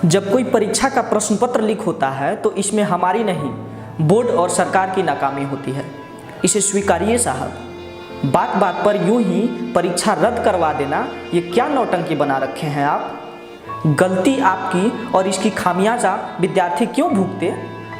जब कोई परीक्षा का प्रश्न पत्र लीक होता है तो इसमें हमारी नहीं, बोर्ड और सरकार की नाकामी होती है। इसे स्वीकारिए साहब। बात बात पर यूं ही परीक्षा रद्द करवा देना, ये क्या नौटंकी बना रखे हैं आप। गलती आपकी और इसकी खामियाजा विद्यार्थी क्यों भुगते।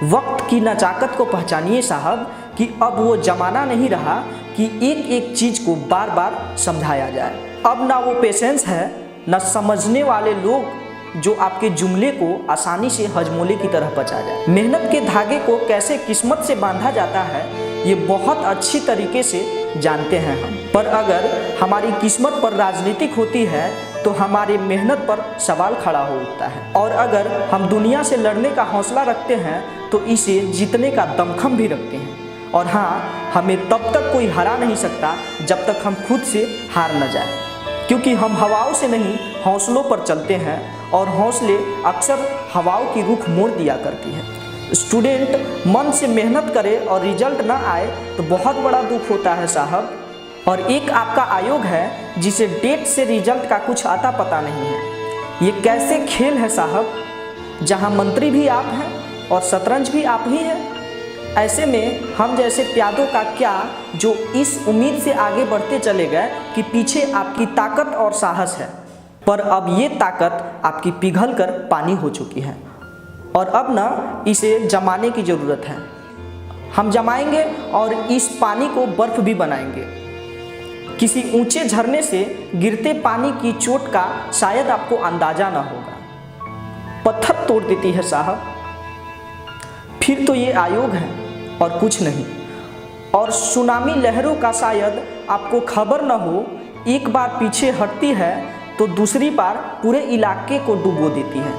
वक्त की नजाकत को पहचानिए साहब कि अब वो जमाना नहीं रहा कि एक एक चीज़ को बार बार समझाया जाए। अब ना वो पेशेंस है, न समझने वाले लोग जो आपके जुमले को आसानी से हजमोले की तरह पचा जाए। मेहनत के धागे को कैसे किस्मत से बांधा जाता है ये बहुत अच्छी तरीके से जानते हैं हम। पर अगर हमारी किस्मत पर राजनीतिक होती है तो हमारी मेहनत पर सवाल खड़ा हो उठता है। और अगर हम दुनिया से लड़ने का हौसला रखते हैं तो इसे जीतने का दमखम भी रखते हैं। और हाँ, हमें तब तक कोई हरा नहीं सकता जब तक हम खुद से हार न जाए, क्योंकि हम हवाओं से नहीं हौसलों पर चलते हैं और हौसले अक्सर हवाओं की रुख मोड़ दिया करती है। स्टूडेंट मन से मेहनत करे और रिजल्ट ना आए तो बहुत बड़ा दुख होता है साहब। और एक आपका आयोग है जिसे डेट से रिजल्ट का कुछ आता पता नहीं है। ये कैसे खेल है साहब, जहां मंत्री भी आप हैं और शतरंज भी आप ही हैं। ऐसे में हम जैसे प्यादों का क्या, जो इस उम्मीद से आगे बढ़ते चले गए कि पीछे आपकी ताकत और साहस है, पर अब ये ताकत आपकी पिघल कर पानी हो चुकी है और अब ना इसे जमाने की ज़रूरत है। हम जमाएंगे और इस पानी को बर्फ भी बनाएंगे। किसी ऊंचे झरने से गिरते पानी की चोट का शायद आपको अंदाजा ना होगा, पत्थर तोड़ देती है साहब। फिर तो ये आयोग है और कुछ नहीं। और सुनामी लहरों का शायद आपको खबर न हो, एक बार पीछे हटती है तो दूसरी बार पूरे इलाके को डुबो देती है।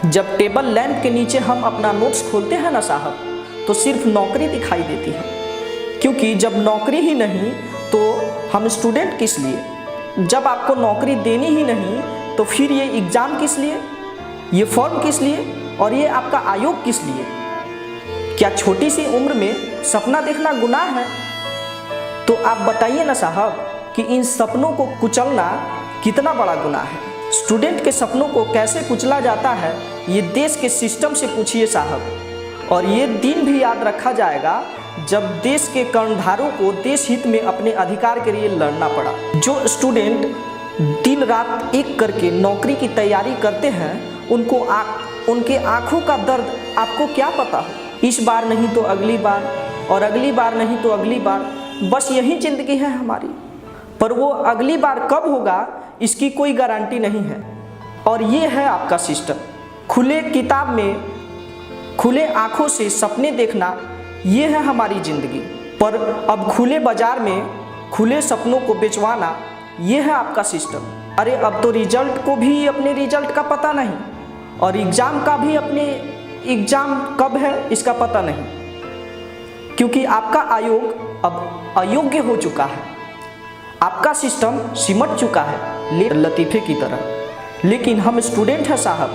जब टेबल लैंप के नीचे हम अपना नोट्स खोलते हैं ना साहब, तो सिर्फ नौकरी दिखाई देती है, क्योंकि जब नौकरी ही नहीं तो हम स्टूडेंट किस लिए। जब आपको नौकरी देनी ही नहीं तो फिर ये एग्ज़ाम किस लिए, ये फॉर्म किस लिए और ये आपका आयोग किस लिए। क्या छोटी सी उम्र में सपना देखना गुनाह है? तो आप बताइए ना साहब कि इन सपनों को कुचलना कितना बड़ा गुनाह है। स्टूडेंट के सपनों को कैसे कुचला जाता है ये देश के सिस्टम से पूछिए साहब। और ये दिन भी याद रखा जाएगा जब देश के कर्णधारों को देश हित में अपने अधिकार के लिए लड़ना पड़ा। जो स्टूडेंट दिन रात एक करके नौकरी की तैयारी करते हैं उनके आँखों का दर्द आपको क्या पता हो। इस बार नहीं तो अगली बार और अगली बार नहीं तो अगली बार, बस यही ज़िंदगी है हमारी। पर वो अगली बार कब होगा इसकी कोई गारंटी नहीं है। और ये है आपका सिस्टम। खुले किताब में खुले आँखों से सपने देखना, ये है हमारी ज़िंदगी। पर अब खुले बाजार में खुले सपनों को बेचवाना, ये है आपका सिस्टम। अरे अब तो रिजल्ट को भी अपने रिजल्ट का पता नहीं और एग्ज़ाम का भी अपने एग्ज़ाम कब है इसका पता नहीं, क्योंकि आपका आयोग अब अयोग्य हो चुका है। आपका सिस्टम सिमट चुका है लतीफ़े की तरह। लेकिन हम स्टूडेंट हैं साहब,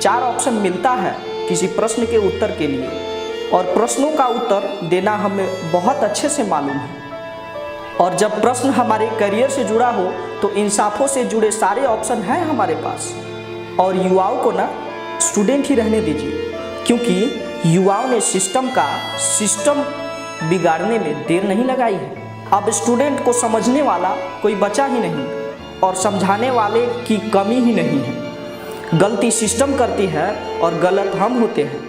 4 ऑप्शन मिलता है किसी प्रश्न के उत्तर के लिए और प्रश्नों का उत्तर देना हमें बहुत अच्छे से मालूम है। और जब प्रश्न हमारे करियर से जुड़ा हो तो इंसाफों से जुड़े सारे ऑप्शन हैं हमारे पास। और युवाओं को ना स्टूडेंट ही रहने दीजिए, क्योंकि युवाओं ने सिस्टम बिगाड़ने में देर नहीं लगाई है। अब स्टूडेंट को समझने वाला कोई बचा ही नहीं और समझाने वाले की कमी ही नहीं है। गलती सिस्टम करती है और गलत हम होते हैं।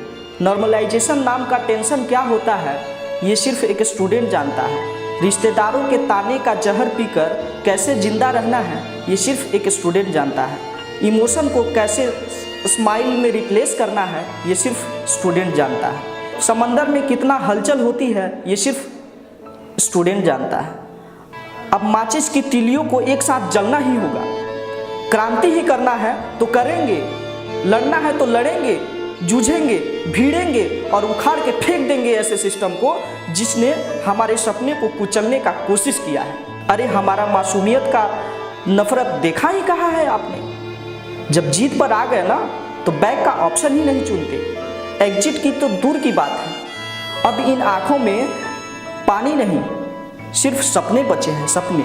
नॉर्मलाइजेशन नाम का टेंशन क्या होता है ये सिर्फ एक स्टूडेंट जानता है। रिश्तेदारों के ताने का जहर पीकर कैसे जिंदा रहना है ये सिर्फ एक स्टूडेंट जानता है। इमोशन को कैसे स्माइल में रिप्लेस करना है ये सिर्फ स्टूडेंट जानता है। समंदर में कितना हलचल होती है ये सिर्फ स्टूडेंट जानता है। अब माचिस की तीलियों को एक साथ जलना ही होगा। क्रांति ही करना है तो करेंगे, लड़ना है तो लड़ेंगे, जूझेंगे, भीड़ेंगे और उखाड़ के फेंक देंगे ऐसे सिस्टम को जिसने हमारे सपने को कुचलने का कोशिश किया है। अरे हमारा मासूमियत का नफरत देखा ही कहाँ है आपने। जब जीत पर आ गए ना तो बैक का ऑप्शन ही नहीं चुनते। एग्जिट की तो दूर की बात है। अब इन आँखों में पानी नहीं, सिर्फ सपने बचे हैं, सपने।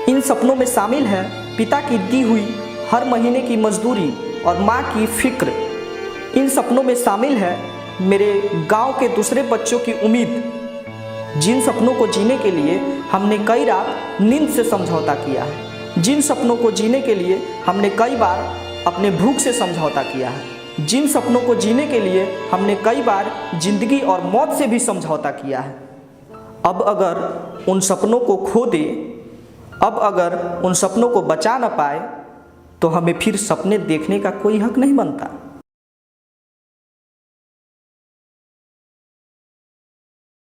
इन सपनों में शामिल है पिता की दी हुई हर महीने की मजदूरी और माँ की फिक्र, इन सपनों में शामिल है मेरे गांव के दूसरे बच्चों की उम्मीद, जिन सपनों को जीने के लिए हमने कई रात नींद से समझौता किया है, जिन सपनों को जीने के लिए हमने कई बार अपने भूख से समझौता किया है, जिन सपनों को जीने के लिए हमने कई बार जिंदगी और मौत से भी समझौता किया है। अब अगर उन सपनों को खो दे, अब अगर उन सपनों को बचा न पाए, तो हमें फिर सपने देखने का कोई हक नहीं बनता।